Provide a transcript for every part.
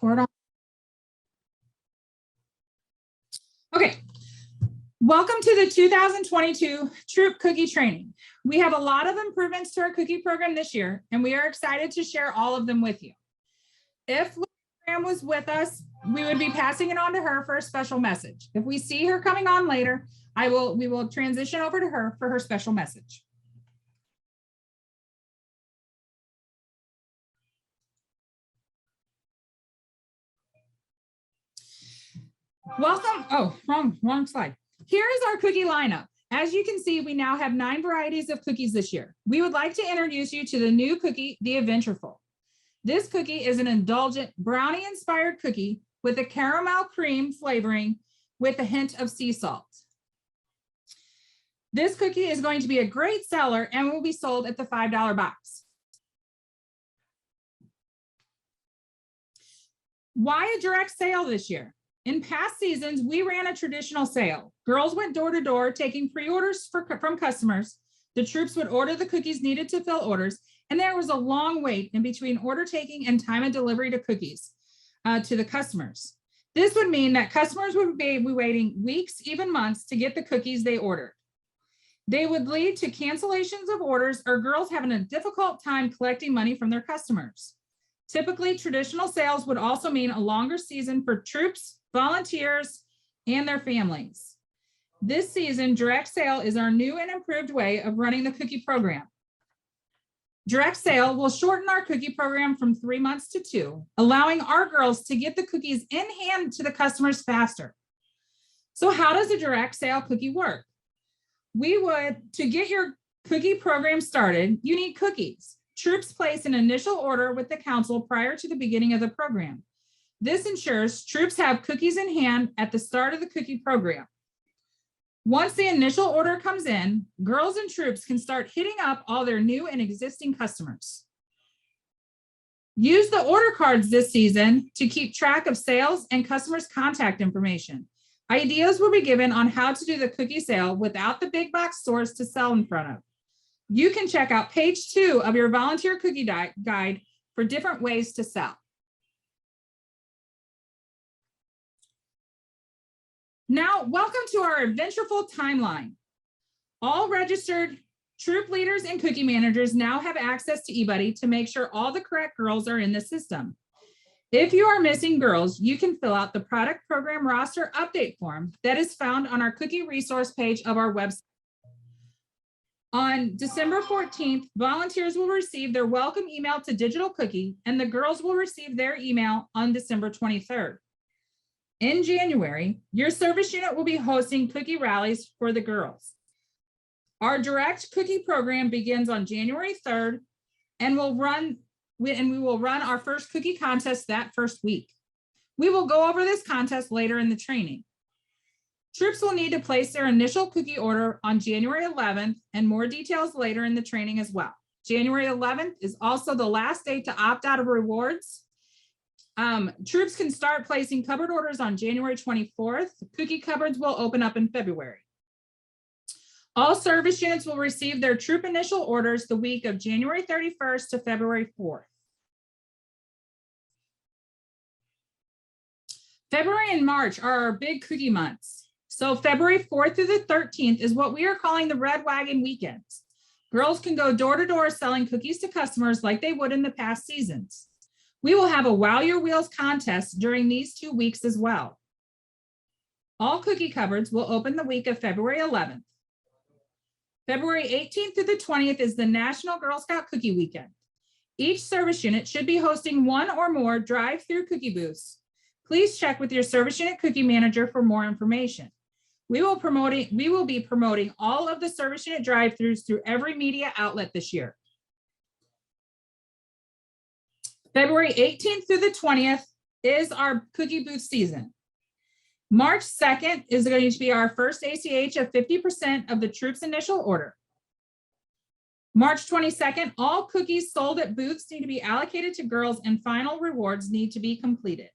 record on. Okay, welcome to the 2022 Troop Cookie Training. We have a lot of improvements to our cookie program this year, and we are excited to share all of them with you. If Graham was with us, we would be passing it on to her for a special message. If we see her coming on later, we will transition over to her for her special message. Welcome. Oh, wrong slide. Here is our cookie lineup. As you can see, we now have 9 varieties of cookies this year. We would like to introduce you to the new cookie, the Adventureful. This cookie is an indulgent brownie-inspired cookie with a caramel cream flavoring with a hint of sea salt. This cookie is going to be a great seller and will be sold at the $5 box. Why a direct sale this year? In past seasons, we ran a traditional sale. Girls went door to door taking pre-orders from customers. The troops would order the cookies needed to fill orders, and there was a long wait in between order taking and time of delivery to cookies to the customers. This would mean that customers would be waiting weeks, even months, to get the cookies they ordered. They would lead to cancellations of orders or girls having a difficult time collecting money from their customers. Typically, traditional sales would also mean a longer season for troops, volunteers, and their families. This season, direct sale is our new and improved way of running the cookie program. Direct sale will shorten our cookie program from 3 months to 2, allowing our girls to get the cookies in hand to the customers faster. So how does a direct sale cookie work? To get your cookie program started, you need cookies. Troops place an initial order with the council prior to the beginning of the program. This ensures troops have cookies in hand at the start of the cookie program. Once the initial order comes in, girls and troops can start hitting up all their new and existing customers. Use the order cards this season to keep track of sales and customers' contact information. Ideas will be given on how to do the cookie sale without the big box stores to sell in front of. You can check out page 2 of your volunteer cookie guide for different ways to sell. Now, welcome to our Adventureful Timeline. All registered troop leaders and cookie managers now have access to eBuddy to make sure all the correct girls are in the system. If you are missing girls, you can fill out the product program roster update form that is found on our cookie resource page of our website. On December 14th, volunteers will receive their welcome email to Digital Cookie, and the girls will receive their email on December 23rd. In January, your service unit will be hosting cookie rallies for the girls. Our direct cookie program begins on January 3rd and we will run our first cookie contest that first week. We will go over this contest later in the training. Troops will need to place their initial cookie order on January 11th and more details later in the training as well. January 11th is also the last day to opt out of rewards. Troops can start placing cupboard orders on January 24th. Cookie cupboards will open up in February. All service units will receive their troop initial orders the week of January 31st to February 4th. February and March are our big cookie months. So February 4th through the 13th is what we are calling the Red Wagon Weekends. Girls can go door to door selling cookies to customers like they would in the past seasons. We will have a Wow Your Wheels contest during these 2 weeks as well. All cookie cupboards will open the week of February 11th. February 18th through the 20th is the National Girl Scout Cookie Weekend. Each service unit should be hosting 1 or more drive-through cookie booths. Please check with your service unit cookie manager for more information. We will be promoting all of the service unit drive-throughs through every media outlet this year. February 18th through the 20th is our cookie booth season. March 2nd is going to be our first ACH of 50% of the troops' initial order. March 22nd, all cookies sold at booths need to be allocated to girls and final rewards need to be completed.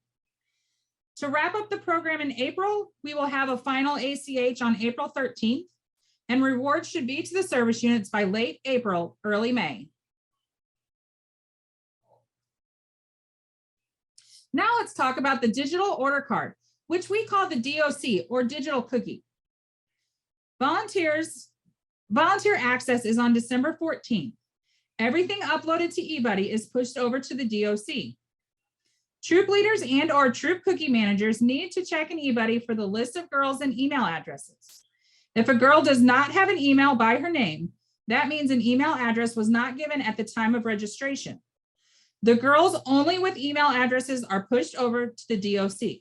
To wrap up the program in April, we will have a final ACH on April 13th, and rewards should be to the service units by late April, early May. Now let's talk about the digital order card, which we call the DOC or digital cookie. Volunteer access is on December 14th. Everything uploaded to eBuddy is pushed over to the DOC. Troop leaders and or troop cookie managers need to check in eBuddy for the list of girls and email addresses. If a girl does not have an email by her name, that means an email address was not given at the time of registration. The girls only with email addresses are pushed over to the DOC.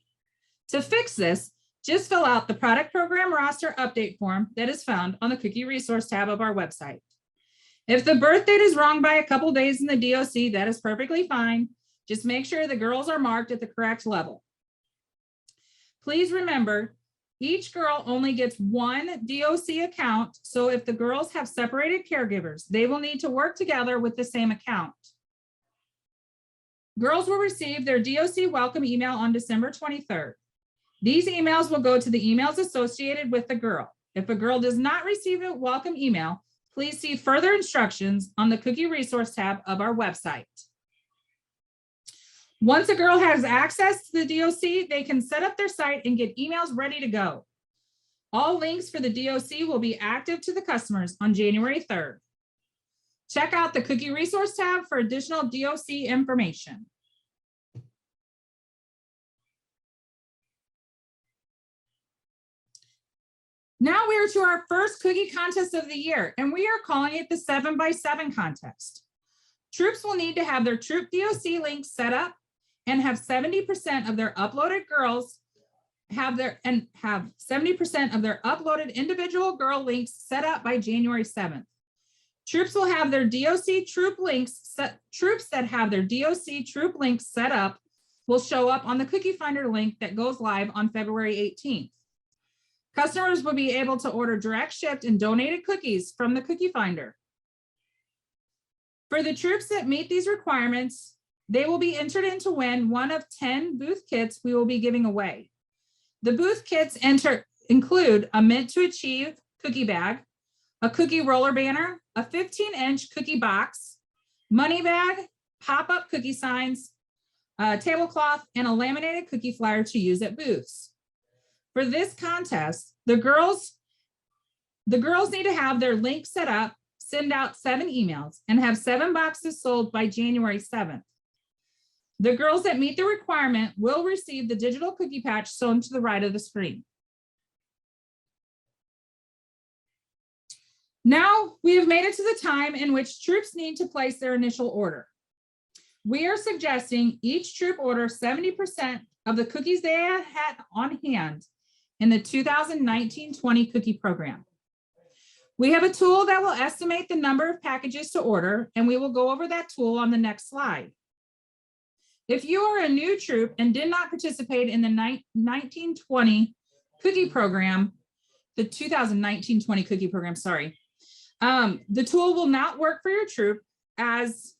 To fix this, just fill out the product program roster update form that is found on the cookie resource tab of our website. If the birth date is wrong by a couple days in the DOC, that is perfectly fine. Just make sure the girls are marked at the correct level. Please remember, each girl only gets one DOC account, so if the girls have separated caregivers, they will need to work together with the same account. Girls will receive their DOC welcome email on December 23rd. These emails will go to the emails associated with the girl. If a girl does not receive a welcome email, please see further instructions on the cookie resource tab of our website. Once a girl has access to the DOC, they can set up their site and get emails ready to go. All links for the DOC will be active to the customers on January 3rd. Check out the cookie resource tab for additional DOC information. Now we are to our first cookie contest of the year, and we are calling it the 7x7 contest. Troops will need to have their troop DOC links set up and have 70% of their uploaded girls have 70% of their uploaded individual girl links set up by January 7th. Troops will have their DOC troop links set. Troops that have their DOC troop links set up will show up on the Cookie Finder link that goes live on February 18th. Customers will be able to order direct shipped and donated cookies from the Cookie Finder. For the troops that meet these requirements, they will be entered in to win one of 10 booth kits we will be giving away. The booth kits include a Mint to Achieve cookie bag, a cookie roller banner, a 15-inch cookie box, money bag, pop-up cookie signs, a tablecloth, and a laminated cookie flyer to use at booths. For this contest, the girls need to have their link set up, send out 7 emails, and have 7 boxes sold by January 7th. The girls that meet the requirement will receive the digital cookie patch shown to the right of the screen. Now we have made it to the time in which troops need to place their initial order. We are suggesting each troop order 70% of the cookies they had on hand in the 2019-20 cookie program. We have a tool that will estimate the number of packages to order, and we will go over that tool on the next slide. If you are a new troop and did not participate in the 1920 cookie program, the 2019-20 cookie program, sorry, the tool will not work for your troop as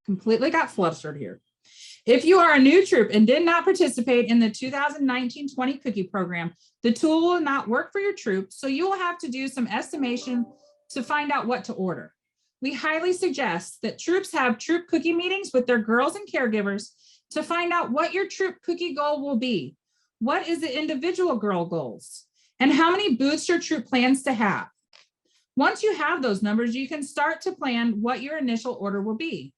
completely got flustered here. If you are a new troop and did not participate in the 2019-20 cookie program, the tool will not work for your troop, so you will have to do some estimation to find out what to order. We highly suggest that troops have troop cookie meetings with their girls and caregivers to find out what your troop cookie goal will be. What is the individual girl goals? And how many booths your troop plans to have? Once you have those numbers, you can start to plan what your initial order will be.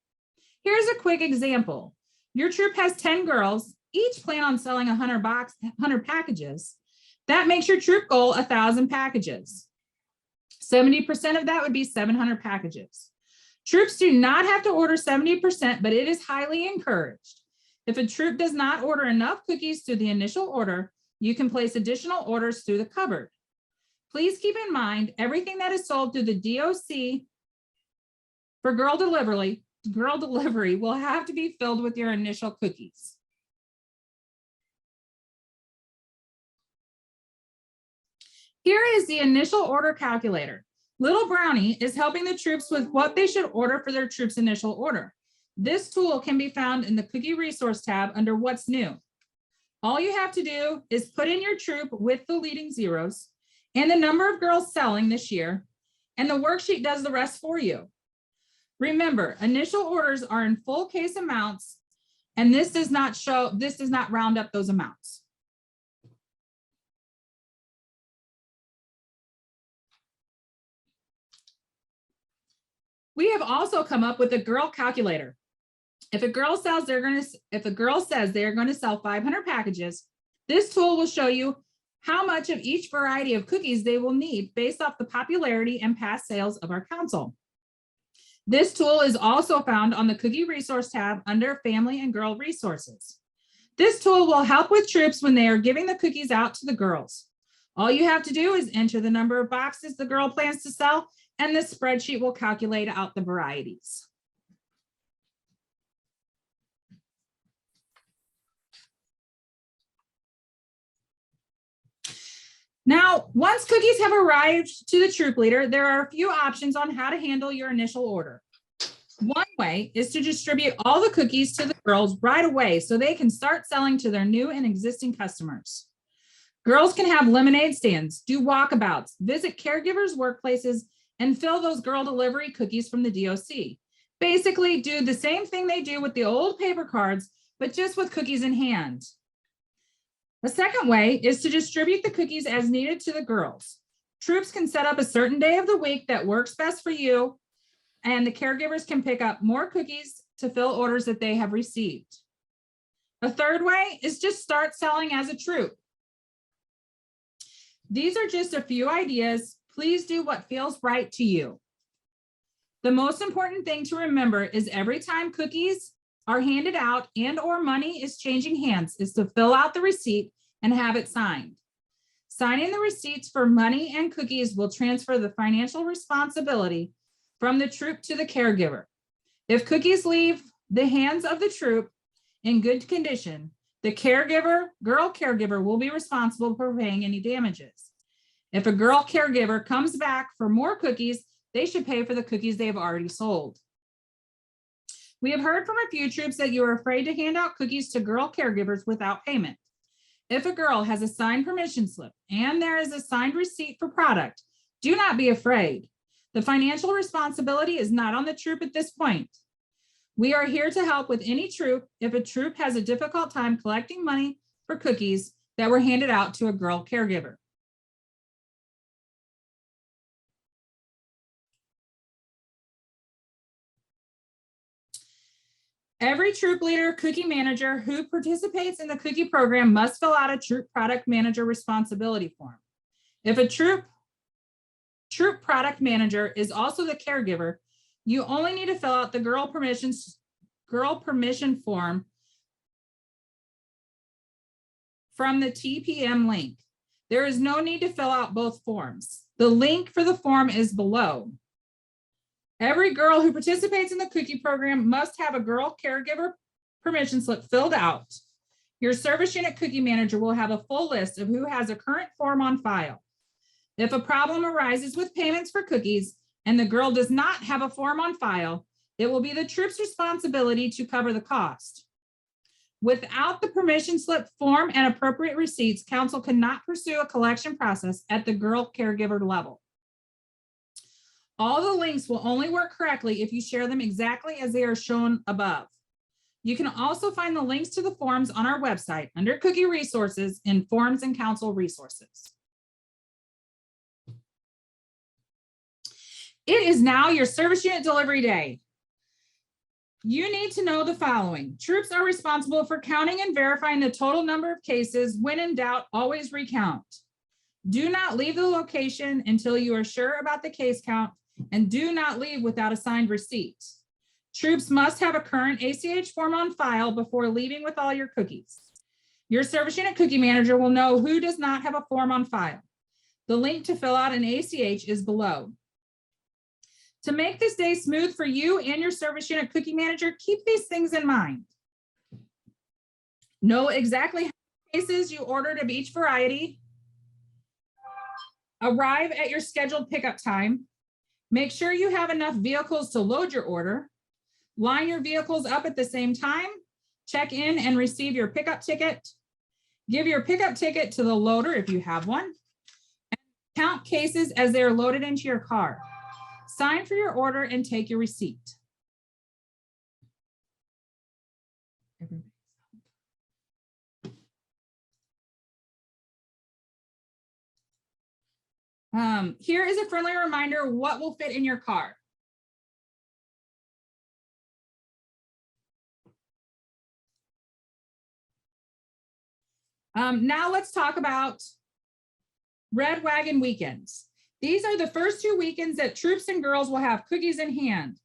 Here's a quick example. Your troop has 10 girls, each plan on selling 100 packages. That makes your troop goal 1,000 packages. 70% of that would be 700 packages. Troops do not have to order 70%, but it is highly encouraged. If a troop does not order enough cookies through the initial order, you can place additional orders through the cupboard. Please keep in mind, everything that is sold through the DOC for girl delivery will have to be filled with your initial cookies. Here is the initial order calculator. Little Brownie is helping the troops with what they should order for their troops' initial order. This tool can be found in the Cookie Resource tab under What's New. All you have to do is put in your troop with the leading zeros and the number of girls selling this year, and the worksheet does the rest for you. Remember, initial orders are in full case amounts, and this does not round up those amounts. We have also come up with a girl calculator. If a girl says they're going to sell 500 packages, this tool will show you how much of each variety of cookies they will need based off the popularity and past sales of our council. This tool is also found on the Cookie Resource tab under Family and Girl Resources. This tool will help with troops when they are giving the cookies out to the girls. All you have to do is enter the number of boxes the girl plans to sell, and the spreadsheet will calculate out the varieties. Now, once cookies have arrived to the troop leader, there are a few options on how to handle your initial order. One way is to distribute all the cookies to the girls right away so they can start selling to their new and existing customers. Girls can have lemonade stands, do walkabouts, visit caregivers' workplaces, and fill those girl delivery cookies from the DOC. Basically, do the same thing they do with the old paper cards, but just with cookies in hand. The second way is to distribute the cookies as needed to the girls. Troops can set up a certain day of the week that works best for you, and the caregivers can pick up more cookies to fill orders that they have received. A third way is just start selling as a troop. These are just a few ideas. Please do what feels right to you. The most important thing to remember is every time cookies are handed out and or money is changing hands is to fill out the receipt and have it signed. Signing the receipts for money and cookies will transfer the financial responsibility from the troop to the caregiver. If cookies leave the hands of the troop in good condition, the girl caregiver will be responsible for paying any damages. If a girl caregiver comes back for more cookies, they should pay for the cookies they have already sold. We have heard from a few troops that you are afraid to hand out cookies to girl caregivers without payment. If a girl has a signed permission slip and there is a signed receipt for product, do not be afraid. The financial responsibility is not on the troop at this point. We are here to help with any troop if a troop has a difficult time collecting money for cookies that were handed out to a girl caregiver. Every troop leader, cookie manager who participates in the cookie program must fill out a troop product manager responsibility form. If a troop product manager is also the caregiver, you only need to fill out the girl permission form from the TPM link. There is no need to fill out both forms. The link for the form is below. Every girl who participates in the cookie program must have a girl caregiver permission slip filled out. Your service unit cookie manager will have a full list of who has a current form on file. If a problem arises with payments for cookies and the girl does not have a form on file, it will be the troop's responsibility to cover the cost. Without the permission slip form and appropriate receipts, council cannot pursue a collection process at the girl caregiver level. All the links will only work correctly if you share them exactly as they are shown above. You can also find the links to the forms on our website under Cookie Resources in Forms and Council Resources. It is now your service unit delivery day. You need to know the following. Troops are responsible for counting and verifying the total number of cases. When in doubt, always recount. Do not leave the location until you are sure about the case count, and do not leave without a signed receipt. Troops must have a current ACH form on file before leaving with all your cookies. Your service unit cookie manager will know who does not have a form on file. The link to fill out an ACH is below. To make this day smooth for you and your service unit cookie manager, keep these things in mind. Know exactly how many cases you ordered of each variety. Arrive at your scheduled pickup time. Make sure you have enough vehicles to load your order. Line your vehicles up at the same time. Check in and receive your pickup ticket. Give your pickup ticket to the loader if you have one. And count cases as they are loaded into your car. Sign for your order and take your receipt. Here is a friendly reminder what will fit in your car. Now let's talk about Red Wagon Weekends. These are the first 2 weekends that troops and girls will have cookies in hand.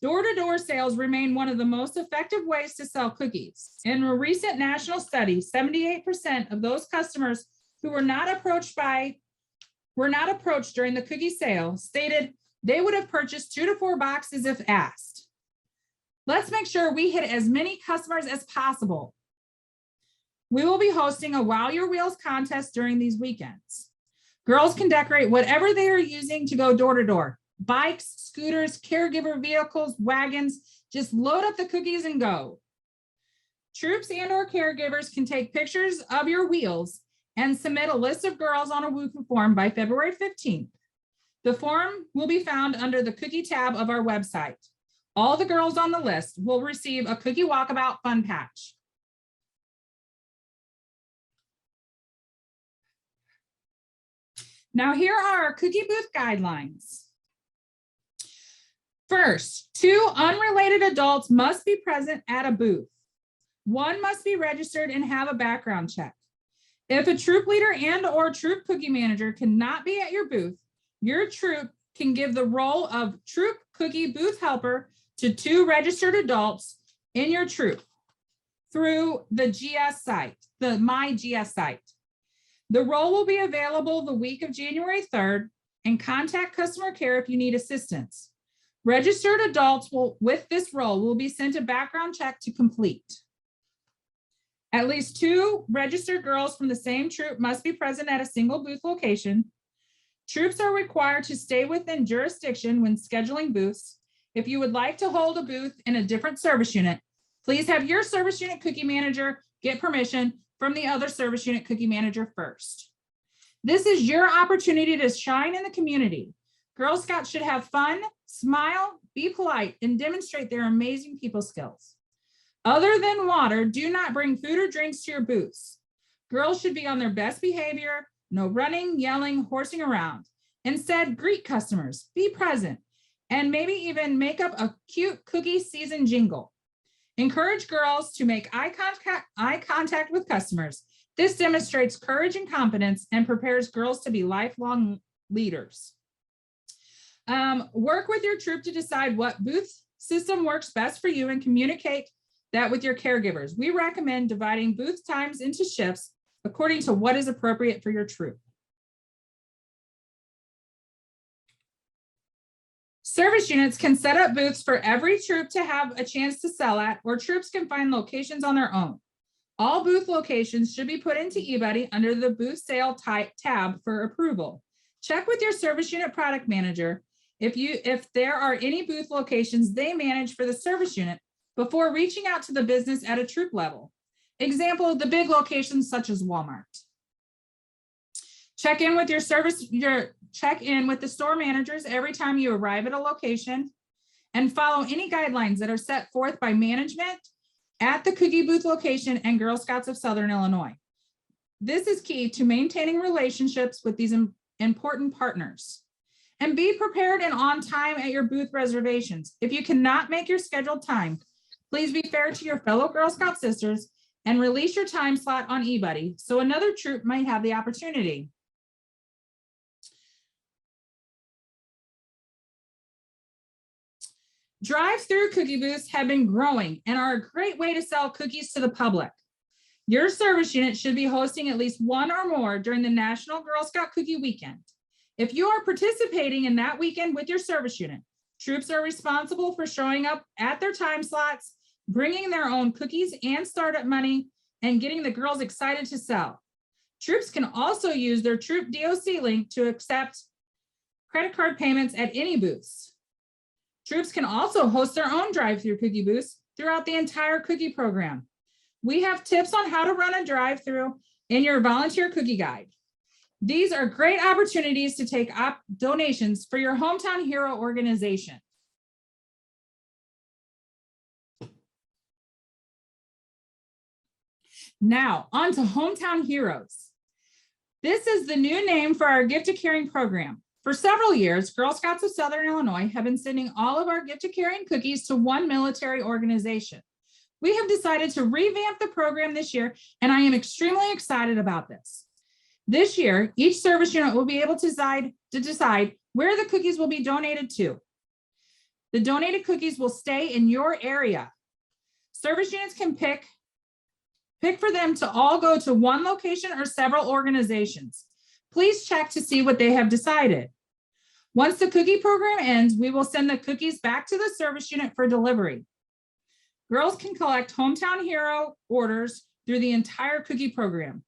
Door-to-door sales remain one of the most effective ways to sell cookies. In a recent national study, 78% of those customers who were not approached during the cookie sale stated they would have purchased 2 to 4 boxes if asked. Let's make sure we hit as many customers as possible. We will be hosting a Wow Your Wheels contest during these weekends. Girls can decorate whatever they are using to go door to door. Bikes, scooters, caregiver vehicles, wagons, just load up the cookies and go. Troops and or caregivers can take pictures of your wheels and submit a list of girls on a WooCoo form by February 15th. The form will be found under the cookie tab of our website. All the girls on the list will receive a cookie walkabout fun patch. Now here are our cookie booth guidelines. First, 2 unrelated adults must be present at a booth. 1 must be registered and have a background check. If a troop leader and or troop cookie manager cannot be at your booth, your troop can give the role of troop cookie booth helper to 2 registered adults in your troop through the GS site, the My GS site. The role will be available the week of January 3rd, and contact customer care if you need assistance. Registered adults with this role will be sent a background check to complete. At least 2 registered girls from the same troop must be present at a single booth location. Troops are required to stay within jurisdiction when scheduling booths. If you would like to hold a booth in a different service unit, please have your service unit cookie manager get permission from the other service unit cookie manager first. This is your opportunity to shine in the community. Girl Scouts should have fun, smile, be polite, and demonstrate their amazing people skills. Other than water, do not bring food or drinks to your booths. Girls should be on their best behavior, no running, yelling, horsing around. Instead, greet customers, be present, and maybe even make up a cute cookie season jingle. Encourage girls to make eye contact with customers. This demonstrates courage and confidence and prepares girls to be lifelong leaders. Work with your troop to decide what booth system works best for you and communicate that with your caregivers. We recommend dividing booth times into shifts according to what is appropriate for your troop. Service units can set up booths for every troop to have a chance to sell at, or troops can find locations on their own. All booth locations should be put into eBuddy under the booth sale type tab for approval. Check with your service unit product manager if there are any booth locations they manage for the service unit before reaching out to the business at a troop level. Example, the big locations such as Walmart. Check in with the store managers every time you arrive at a location, and follow any guidelines that are set forth by management at the cookie booth location and Girl Scouts of Southern Illinois. This is key to maintaining relationships with these important partners. And be prepared and on time at your booth reservations. If you cannot make your scheduled time, please be fair to your fellow Girl Scout sisters and release your time slot on eBuddy so another troop might have the opportunity. Drive-through cookie booths have been growing and are a great way to sell cookies to the public. Your service unit should be hosting at least 1 or more during the National Girl Scout Cookie Weekend. If you are participating in that weekend with your service unit, troops are responsible for showing up at their time slots, bringing their own cookies and startup money, and getting the girls excited to sell. Troops can also use their troop DOC link to accept credit card payments at any booths. Troops can also host their own drive-through cookie booths throughout the entire cookie program. We have tips on how to run a drive-through in your volunteer cookie guide. These are great opportunities to take donations for your hometown hero organization. Now, on to Hometown Heroes. This is the new name for our gift to caring program. For several years, Girl Scouts of Southern Illinois have been sending all of our gift to caring cookies to one military organization. We have decided to revamp the program this year, and I am extremely excited about this. This year, each service unit will be able to decide where the cookies will be donated to. The donated cookies will stay in your area. Service units can pick for them to all go to one location or several organizations. Please check to see what they have decided. Once the cookie program ends, we will send the cookies back to the service unit for delivery. Girls can collect Hometown Hero orders through the entire cookie program.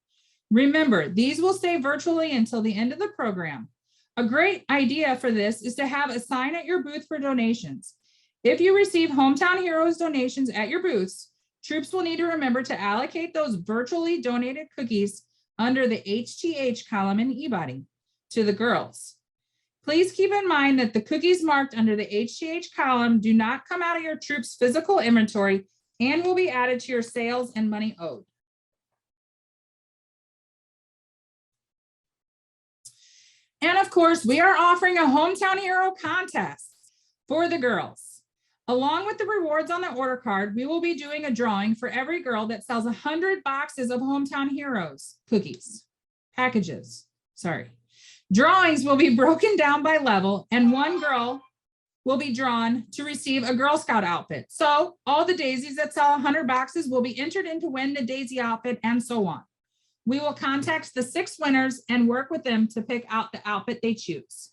Remember, these will stay virtually until the end of the program. A great idea for this is to have a sign at your booth for donations. If you receive Hometown Heroes donations at your booths, troops will need to remember to allocate those virtually donated cookies under the HTH column in eBody to the girls. Please keep in mind that the cookies marked under the HTH column do not come out of your troops' physical inventory and will be added to your sales and money owed. And of course, we are offering a Hometown Hero contest for the girls. Along with the rewards on the order card, we will be doing a drawing for every girl that sells 100 boxes of Hometown Heroes packages. Drawings will be broken down by level, and one girl will be drawn to receive a Girl Scout outfit. So all the daisies that sell 100 boxes will be entered in to win the daisy outfit, and so on. We will contact the 6 winners and work with them to pick out the outfit they choose.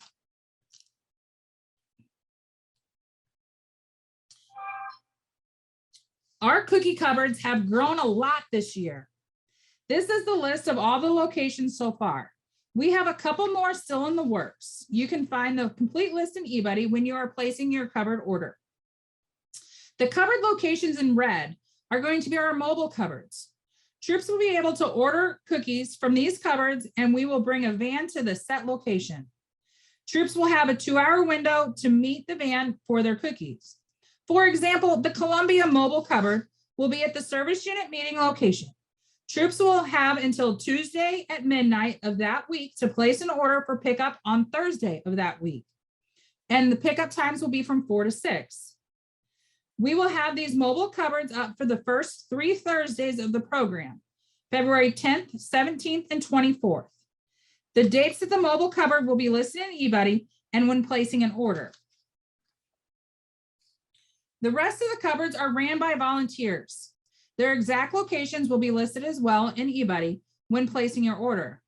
Our cookie cupboards have grown a lot this year. This is the list of all the locations so far. We have a couple more still in the works. You can find the complete list in eBuddy when you are placing your cupboard order. The cupboard locations in red are going to be our mobile cupboards. Troops will be able to order cookies from these cupboards, and we will bring a van to the set location. Troops will have a 2-hour window to meet the van for their cookies. For example, the Columbia mobile cupboard will be at the service unit meeting location. Troops will have until Tuesday at midnight of that week to place an order for pickup on Thursday of that week. And the pickup times will be from 4 to 6. We will have these mobile cupboards up for the first 3 Thursdays of the program, February 10th, 17th, and 24th. The dates of the mobile cupboard will be listed in eBuddy and when placing an order. The rest of the cupboards are ran by volunteers. Their exact locations will be listed as well in eBuddy when placing your order.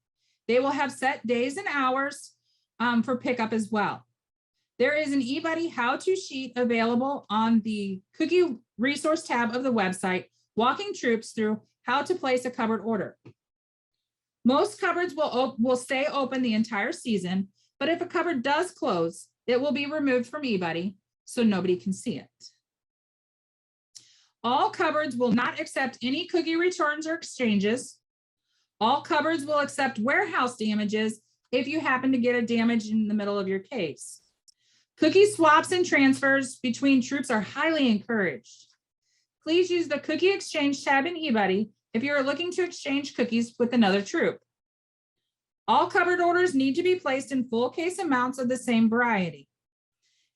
They will have set days and hours for pickup as well. There is an eBuddy how-to sheet available on the cookie resource tab of the website, walking troops through how to place a cupboard order. Most cupboards will stay open the entire season, but if a cupboard does close, it will be removed from eBuddy so nobody can see it. All cupboards will not accept any cookie returns or exchanges. All cupboards will accept warehouse damages if you happen to get a damage in the middle of your case. Cookie swaps and transfers between troops are highly encouraged. Please use the cookie exchange tab in eBuddy if you are looking to exchange cookies with another troop. All cupboard orders need to be placed in full case amounts of the same variety.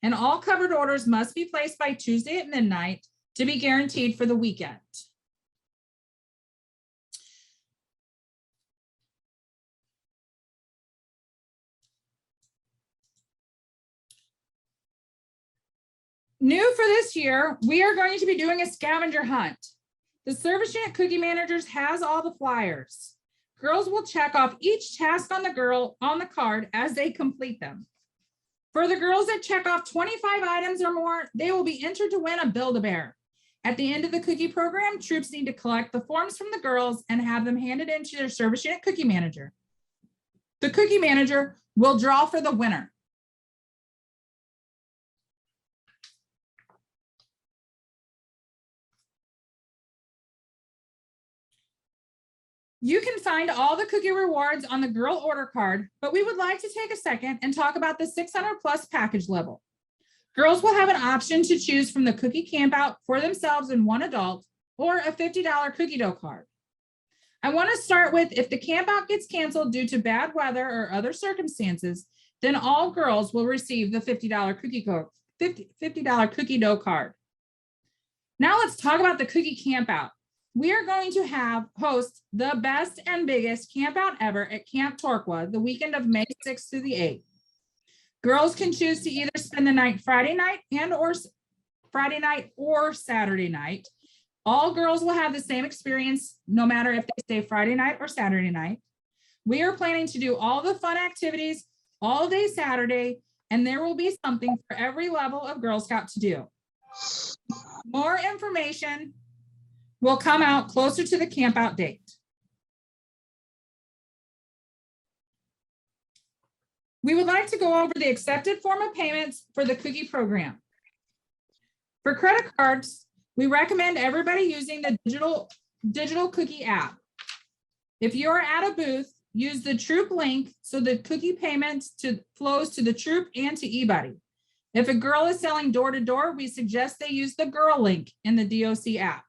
And all cupboard orders must be placed by Tuesday at midnight to be guaranteed for the weekend. New for this year, we are going to be doing a scavenger hunt. The service unit cookie managers has all the flyers. Girls will check off each task on the card as they complete them. For the girls that check off 25 items or more, they will be entered to win a Build-A-Bear. At the end of the cookie program, troops need to collect the forms from the girls and have them handed in to their service unit cookie manager. The cookie manager will draw for the winner. You can find all the cookie rewards on the girl order card, but we would like to take a second and talk about the 600 plus package level. Girls will have an option to choose from the cookie campout for themselves and one adult, or a $50 cookie dough card. I want to start with, if the campout gets canceled due to bad weather or other circumstances, then all girls will receive the $50 $50 cookie dough card. Now let's talk about the cookie campout. We are going to host the best and biggest campout ever at Camp Torquay the weekend of May 6th through the 8th. Girls can choose to either spend the night Friday night or Saturday night. All girls will have the same experience, no matter if they stay Friday night or Saturday night. We are planning to do all the fun activities all day Saturday, and there will be something for every level of Girl Scout to do. More information will come out closer to the campout date. We would like to go over the accepted form of payments for the cookie program. For credit cards, we recommend everybody using the digital cookie app. If you're at a booth, use the Troop link so the cookie payments flows to the Troop and to eBuddy. If a girl is selling door to door, we suggest they use the girl link in the DOC app.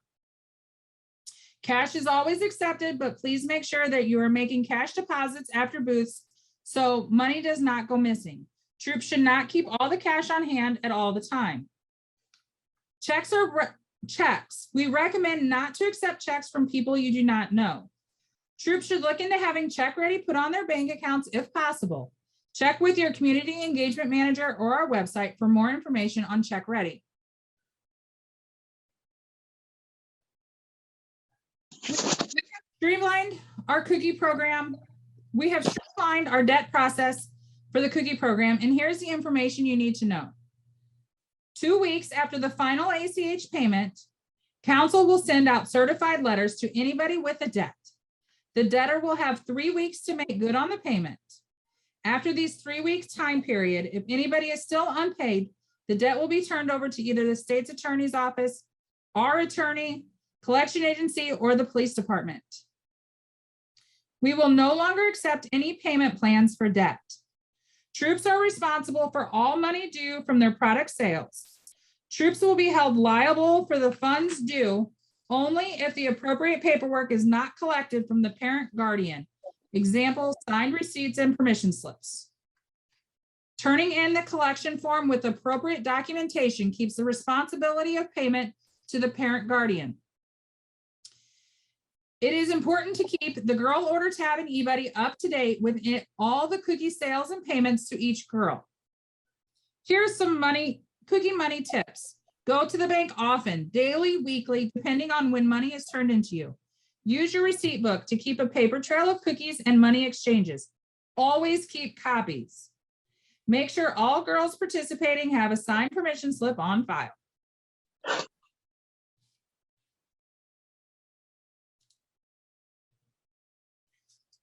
Cash is always accepted, but please make sure that you are making cash deposits after booths so money does not go missing. Troops should not keep all the cash on hand at all the time. Checks. We recommend not to accept checks from people you do not know. Troops should look into having check ready put on their bank accounts if possible. Check with your community engagement manager or our website for more information on check ready. We have streamlined our cookie program. We have streamlined our debt process for the cookie program, and here's the information you need to know. 2 weeks after the final ACH payment, Council will send out certified letters to anybody with a debt. The debtor will have 3 weeks to make good on the payment. After these 3 weeks time period, if anybody is still unpaid, the debt will be turned over to either the state's attorney's office, our attorney, collection agency, or the police department. We will no longer accept any payment plans for debt. Troops are responsible for all money due from their product sales. Troops will be held liable for the funds due only if the appropriate paperwork is not collected from the parent guardian. Example, signed receipts and permission slips. Turning in the collection form with appropriate documentation keeps the responsibility of payment to the parent guardian. It is important to keep the girl order tab in eBuddy up to date with all the cookie sales and payments to each girl. Here's some cookie money tips. Go to the bank often, daily, weekly, depending on when money is turned into you. Use your receipt book to keep a paper trail of cookies and money exchanges. Always keep copies. Make sure all girls participating have a signed permission slip on file.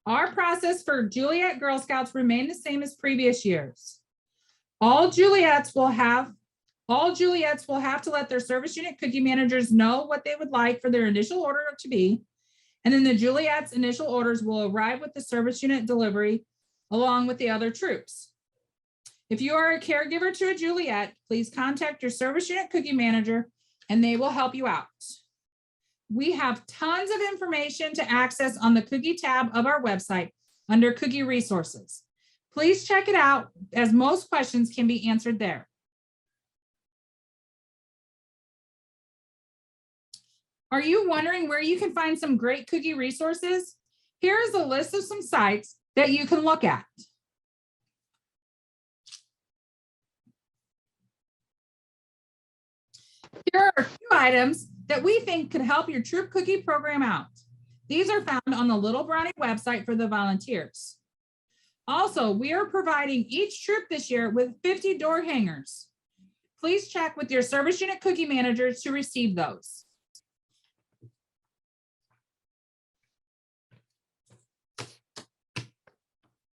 Our process for Juliet Girl Scouts remain the same as previous years. All Juliets will have to let their service unit cookie managers know what they would like for their initial order to be. And then the Juliet's initial orders will arrive with the service unit delivery along with the other troops. If you are a caregiver to a Juliet, please contact your service unit cookie manager and they will help you out. We have tons of information to access on the cookie tab of our website under cookie resources. Please check it out as most questions can be answered there. Are you wondering where you can find some great cookie resources? Here is a list of some sites that you can look at. Here are a few items that we think could help your troop cookie program out. These are found on the Little Brownie website for the volunteers. Also, we are providing each troop this year with 50 door hangers. Please check with your service unit cookie managers to receive those.